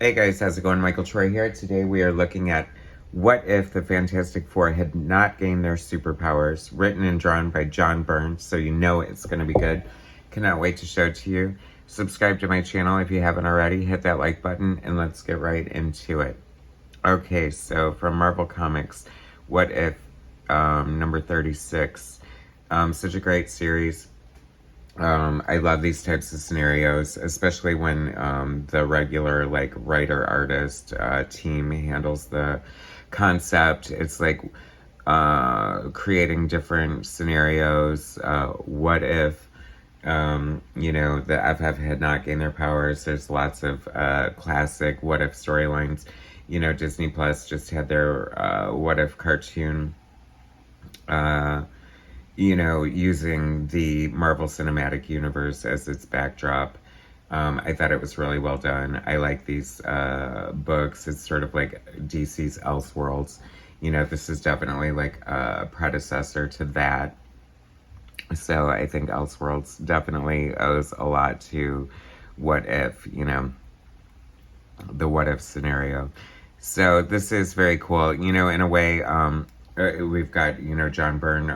Hey guys, how's it going? Michael Troy here. Today we are looking at what if the Fantastic Four had not gained their superpowers, written and drawn by John Byrne, so you know it's going to be good. Cannot wait to show it to you. Subscribe to my channel if you haven't already. Hit that like button and let's get right into it. Okay, so from Marvel Comics, what if number 36. Such a great series. I love these types of scenarios, especially when the regular like writer artist team handles the concept. It's like creating different scenarios. What if the FF had not gained their powers? There's lots of classic what if storylines. Disney Plus just had their what if cartoon. Using the Marvel Cinematic Universe as its backdrop. I thought it was really well done. I like these books. It's sort of like DC's Elseworlds. This is definitely like a predecessor to that. So I think Elseworlds definitely owes a lot to what if, the what if scenario. So this is very cool. In a way, we've got, John Byrne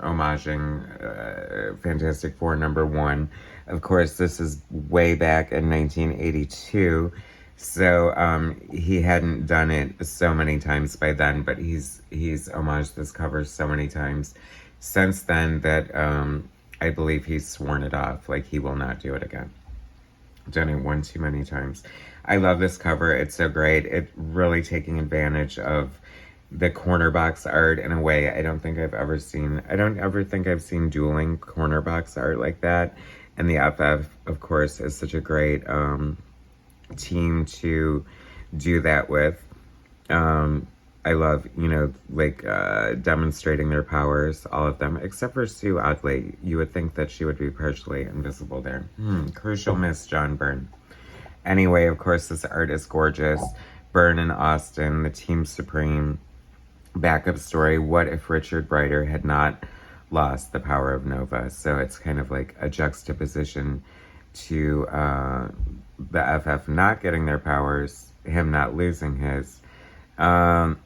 homaging Fantastic Four #1. Of course, this is way back in 1982. So he hadn't done it so many times by then, but he's homaged this cover so many times since then that I believe he's sworn it off. Like, he will not do it again. Done it one too many times. I love this cover. It's so great. It really taking advantage of the corner box art in a way I don't think I've ever seen. I don't ever think I've seen dueling corner box art like that. And the FF, of course, is such a great team to do that with. I love, demonstrating their powers, all of them, except for Sue, oddly. You would think that she would be partially invisible there. Crucial miss, John Byrne. Anyway, of course, this art is gorgeous. Byrne and Austin, the team supreme. Backup story, what if Richard Rider had not lost the power of Nova? So it's kind of like a juxtaposition to the FF not getting their powers, him not losing his. I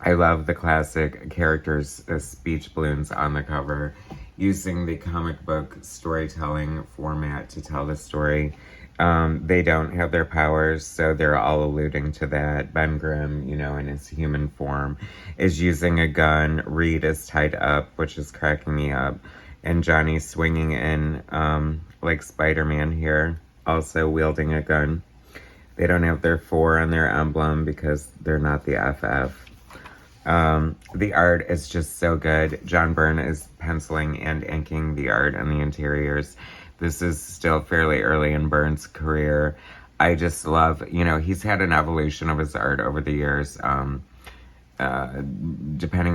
love the classic characters' speech balloons on the cover, using the comic book storytelling format to tell the story. They don't have their powers, so they're all alluding to that. Ben Grimm, in his human form, is using a gun. Reed is tied up, which is cracking me up. And Johnny's swinging in, like Spider-Man here, also wielding a gun. They don't have their 4 on their emblem because they're not the FF. The art is just so good. John Byrne is penciling and inking the art and the interiors. This is still fairly early in Byrne's career. I just love, he's had an evolution of his art over the years, depending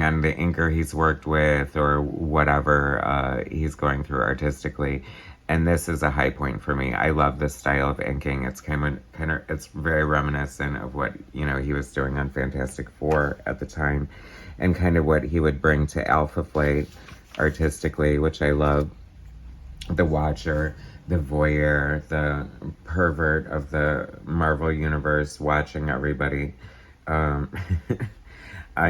on the inker he's worked with or whatever he's going through artistically. And this is a high point for me. I love this style of inking. It's kind of, it's very reminiscent of what, he was doing on Fantastic Four at the time, and kind of what he would bring to Alpha Flight artistically, which I love. The watcher, the voyeur, the pervert of the Marvel Universe, watching everybody. I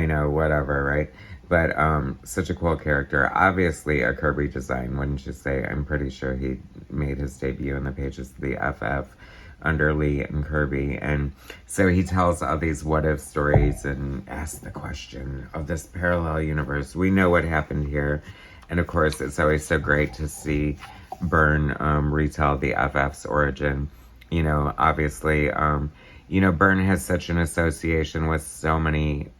know, whatever, right? But such a cool character. Obviously a Kirby design, wouldn't you say? I'm pretty sure he made his debut in the pages of the FF under Lee and Kirby. And so he tells all these what-if stories and asks the question of this parallel universe. We know what happened here. And of course, it's always so great to see Byrne retell the FF's origin. Obviously, Byrne has such an association with so many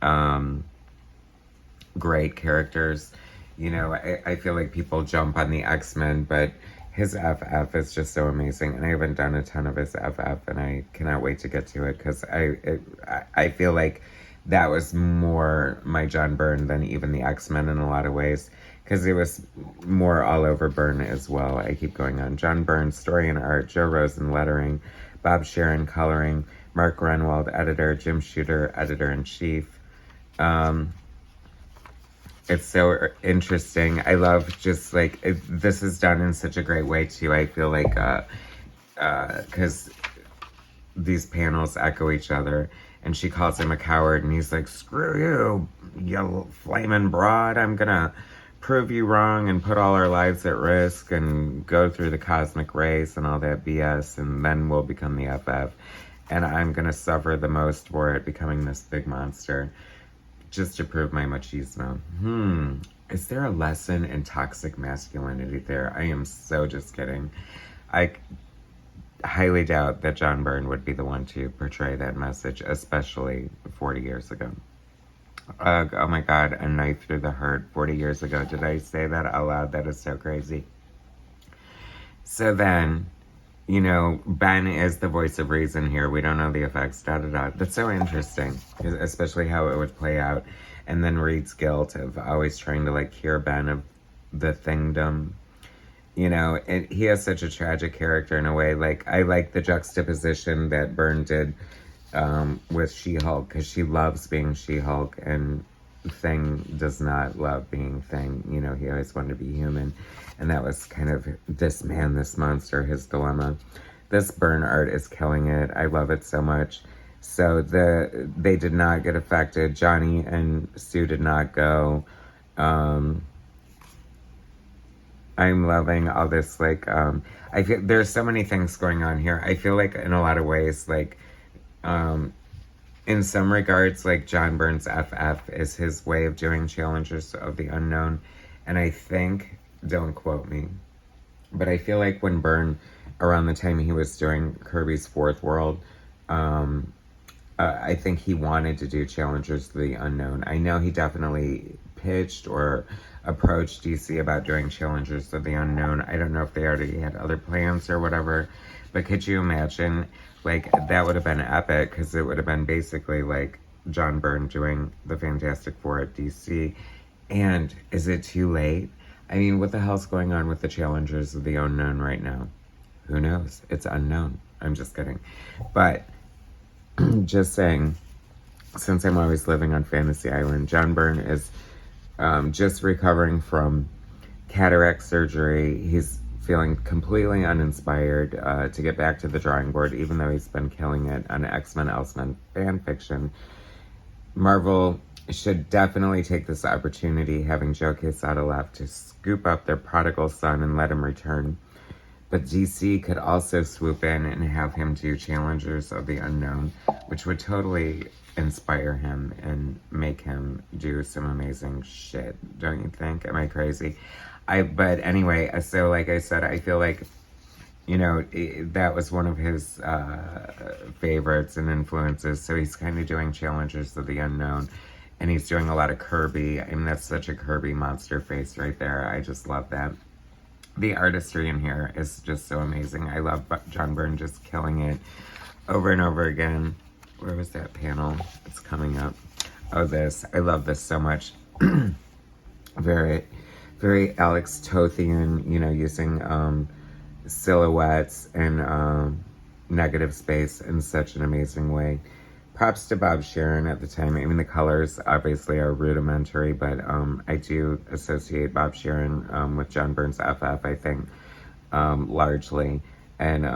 great characters. I feel like people jump on the X-Men, but his FF is just so amazing. And I haven't done a ton of his FF, and I cannot wait to get to it, because I feel like that was more my John Byrne than even the X-Men in a lot of ways, because it was more all over Byrne as well. I keep going on. John Byrne, story and art. Joe Rosen, lettering. Bob Sharon, coloring. Mark Grunwald, editor. Jim Shooter, editor-in-chief. It's so interesting. I love just like, this is done in such a great way too. I feel like, because these panels echo each other, and she calls him a coward, and he's like, screw you flaming broad, I'm gonna prove you wrong and put all our lives at risk and go through the cosmic race and all that BS, and then we'll become the FF. And I'm gonna suffer the most for it, becoming this big monster, just to prove my machismo. Is there a lesson in toxic masculinity there? I am so just kidding. I highly doubt that John Byrne would be the one to portray that message, especially 40 years ago. Oh my god, a knife through the heart 40 years ago. Did I say that out loud? That is so crazy. So then, you know, Ben is the voice of reason here. We don't know the effects, da-da-da. That's so interesting, especially how it would play out. And then Reed's guilt of always trying to, like, cure Ben of the thingdom. You know, he has such a tragic character in a way. Like, I like the juxtaposition that Byrne did with She-Hulk, because she loves being She-Hulk, and Thing does not love being Thing. You know, he always wanted to be human. And that was kind of this man, this monster, his dilemma. This Byrne art is killing it. I love it so much. So they did not get affected. Johnny and Sue did not go. I'm loving all this, like, I feel there's so many things going on here. I feel like in a lot of ways, like, in some regards, like, John Byrne's FF is his way of doing Challengers of the Unknown. And I think, don't quote me, but I feel like when Byrne, around the time he was doing Kirby's Fourth World, I think he wanted to do Challengers of the Unknown. I know he definitely pitched or approached DC about doing Challengers of the Unknown. I don't know if they already had other plans or whatever, but could you imagine, like, that would have been epic, because it would have been basically like John Byrne doing the Fantastic Four at DC. And is it too late? I mean, what the hell's going on with the Challengers of the Unknown right now? Who knows? It's unknown. I'm just kidding. But just saying, since I'm always living on Fantasy Island, John Byrne is just recovering from cataract surgery. He's feeling completely uninspired to get back to the drawing board, even though he's been killing it on X-Men Elsemen fan fiction. Marvel should definitely take this opportunity, having Joe Quesada left, to scoop up their prodigal son and let him return. But DC could also swoop in and have him do Challengers of the Unknown, which would totally inspire him and make him do some amazing shit, don't you think? Am I crazy? But anyway, so like I said, I feel like, you know, that was one of his favorites and influences. So he's kind of doing Challengers of the Unknown, and he's doing a lot of Kirby. I mean, that's such a Kirby monster face right there. I just love that. The artistry in here is just so amazing. I love John Byrne just killing it over and over again. Where was that panel? It's coming up. Oh, this. I love this so much. Very, very Alex Tothian, you know, using silhouettes and negative space in such an amazing way. Props to Bob Sharon at the time. I mean, the colors obviously are rudimentary, but I do associate Bob Sharon with John Byrne's FF, I think, largely. And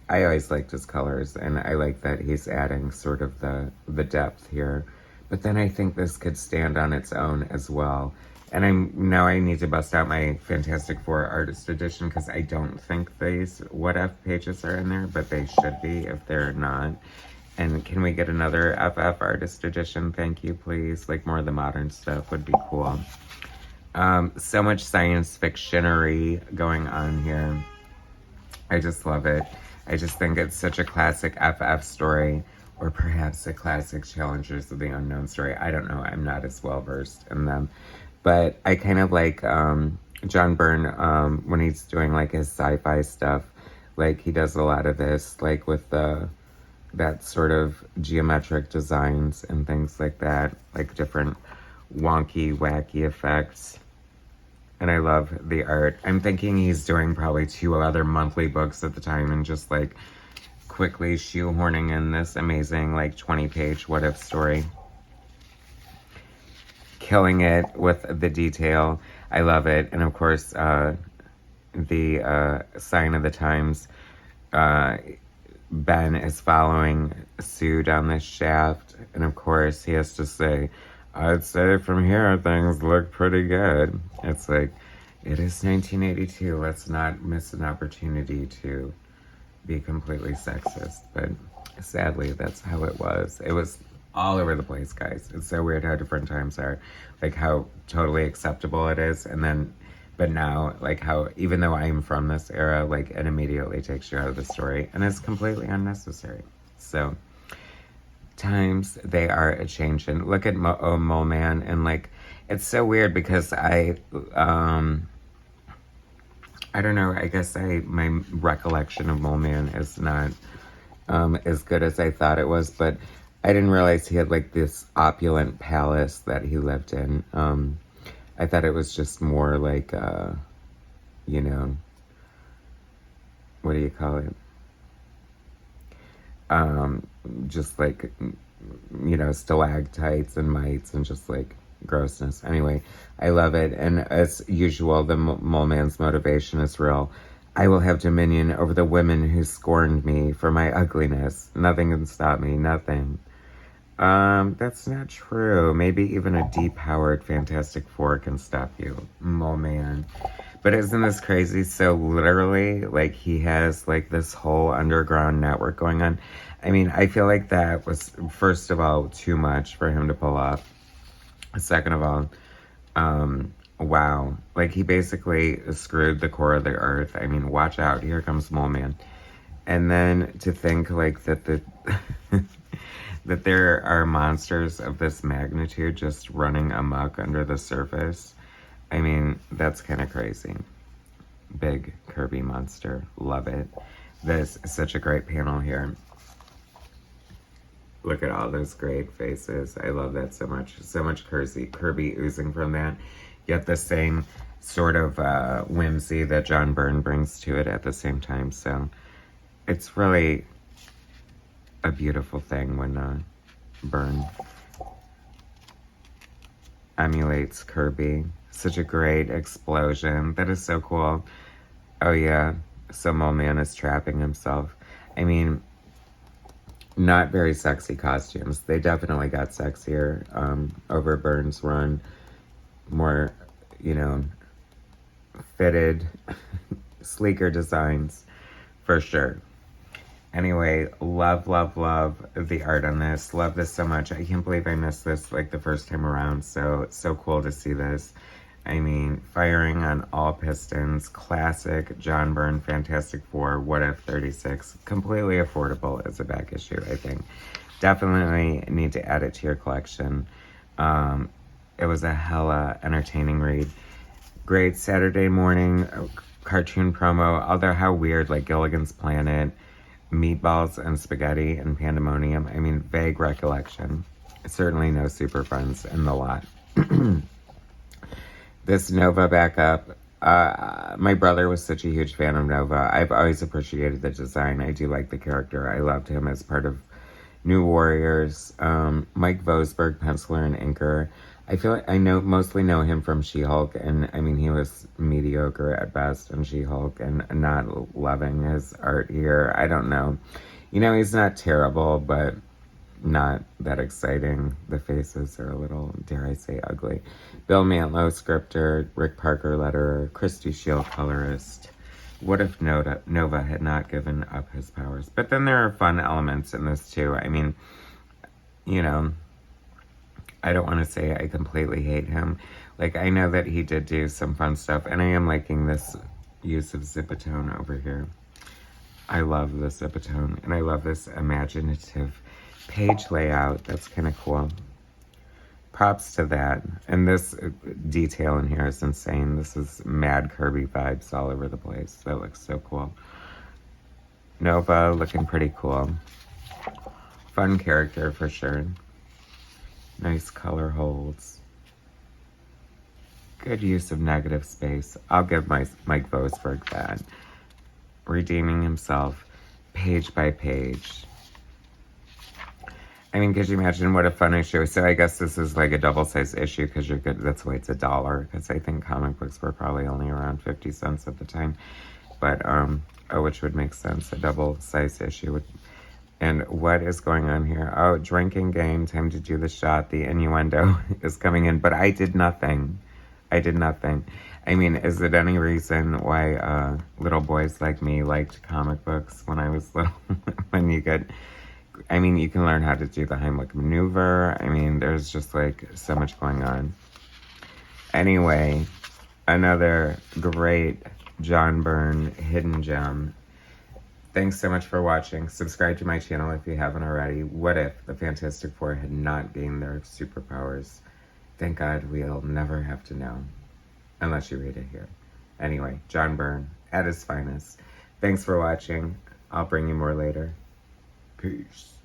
I always liked his colors, and I like that he's adding sort of the depth here. But then I think this could stand on its own as well. And now I need to bust out my Fantastic Four Artist Edition, because I don't think these What If pages are in there, but they should be if they're not. And can we get another FF Artist Edition? Thank you, please. Like, more of the modern stuff would be cool. So much science fictionery going on here. I just love it. I just think it's such a classic FF story, or perhaps a classic Challengers of the Unknown story. I don't know. I'm not as well versed in them. But I kind of like John Byrne when he's doing, like, his sci-fi stuff. Like, he does a lot of this, like, with that sort of geometric designs and things like that, like different wonky, wacky effects. And I love the art. I'm thinking he's doing probably 2 other monthly books at the time and just, like, quickly shoehorning in this amazing, like, 20-page What If story. Killing it with the detail. I love it. And of course, the sign of the times, Ben is following Sue down this shaft, and of course he has to say, I'd say from here things look pretty good. It's like, it is 1982. Let's not miss an opportunity to be completely sexist. But sadly, that's how it was. It was all over the place, guys. It's so weird how different times are. Like how totally acceptable it is. And then, but now, like how, even though I'm from this era, like it immediately takes you out of the story. And it's completely unnecessary. So, times they are a changing. Look at Mole Man, and like it's so weird because I don't know, I guess my recollection of Mole Man is not as good as I thought it was, but I didn't realize he had like this opulent palace that he lived in. I thought it was just more like you know, what do you call it? Just like, you know, stalactites and mites and just like grossness. Anyway, I love it. And as usual, the Mole Man's motivation is real. I will have dominion over the women who scorned me for my ugliness. Nothing can stop me. Nothing. That's not true. Maybe even a depowered Fantastic Four can stop you, Mole Man. But isn't this crazy? So literally, like, he has, like, this whole underground network going on. I mean, I feel like that was, first of all, too much for him to pull off. Second of all, wow. Like, he basically screwed the core of the earth. I mean, watch out. Here comes Mole Man. And then to think, like, that that there are monsters of this magnitude just running amok under the surface. I mean, that's kind of crazy. Big Kirby monster. Love it. This is such a great panel here. Look at all those great faces. I love that so much. So much Kirby oozing from that. Yet the same sort of whimsy that John Byrne brings to it at the same time. So it's really a beautiful thing when Byrne emulates Kirby. Such a great explosion. That is so cool. Oh yeah, so Mole Man is trapping himself. I mean, not very sexy costumes. They definitely got sexier over Byrne's run. More, you know, fitted, sleeker designs, for sure. Anyway, love, love, love the art on this. Love this so much. I can't believe I missed this like the first time around. So, it's so cool to see this. I mean, firing on all pistons. Classic John Byrne Fantastic Four, What If 36. Completely affordable as a back issue, I think. Definitely need to add it to your collection. It was a hella entertaining read. Great Saturday morning cartoon promo. Although how weird, like Gilligan's Planet, meatballs and spaghetti and pandemonium. I mean, vague recollection. Certainly no Super Friends in the lot. This Nova backup. My brother was such a huge fan of Nova. I've always appreciated the design. I do like the character. I loved him as part of New Warriors. Mike Vosberg, penciler and inker. I feel like I mostly know him from She-Hulk, and I mean, he was mediocre at best in She-Hulk, and not loving his art here. I don't know. You know, he's not terrible, but not that exciting. The faces are a little, dare I say, ugly. Bill Mantlo, scripter. Rick Parker, letterer. Christy Shield, colorist. What if Nova had not given up his powers? But then there are fun elements in this, too. I mean, you know, I don't want to say I completely hate him. Like, I know that he did do some fun stuff, and I am liking this use of Zipatone over here. I love the Zipatone, and I love this imaginative page layout. That's kind of cool. Props to that. And this detail in here is insane. This is mad Kirby vibes all over the place. That looks so cool. Nova looking pretty cool. Fun character for sure. Nice color holds. Good use of negative space. I'll give Mike Vosberg that. Redeeming himself page by page. I mean, could you imagine what a fun issue? So I guess this is like a double-sized issue because you're good. That's why it's $1. Because I think comic books were probably only around 50 cents at the time. But Oh, which would make sense. A double-sized issue would. And what is going on here? Oh, drinking game. Time to do the shot. The innuendo is coming in, but I did nothing. I did nothing. I mean, is it any reason why little boys like me liked comic books when I was little? When you get, I mean, you can learn how to do the Heimlich maneuver. I mean, there's just like so much going on. Anyway, another great John Byrne hidden gem. Thanks so much for watching. Subscribe to my channel if you haven't already. What if the Fantastic Four had not gained their superpowers? Thank God we'll never have to know. Unless you read it here. Anyway, John Byrne at his finest. Thanks for watching. I'll bring you more later. Peace.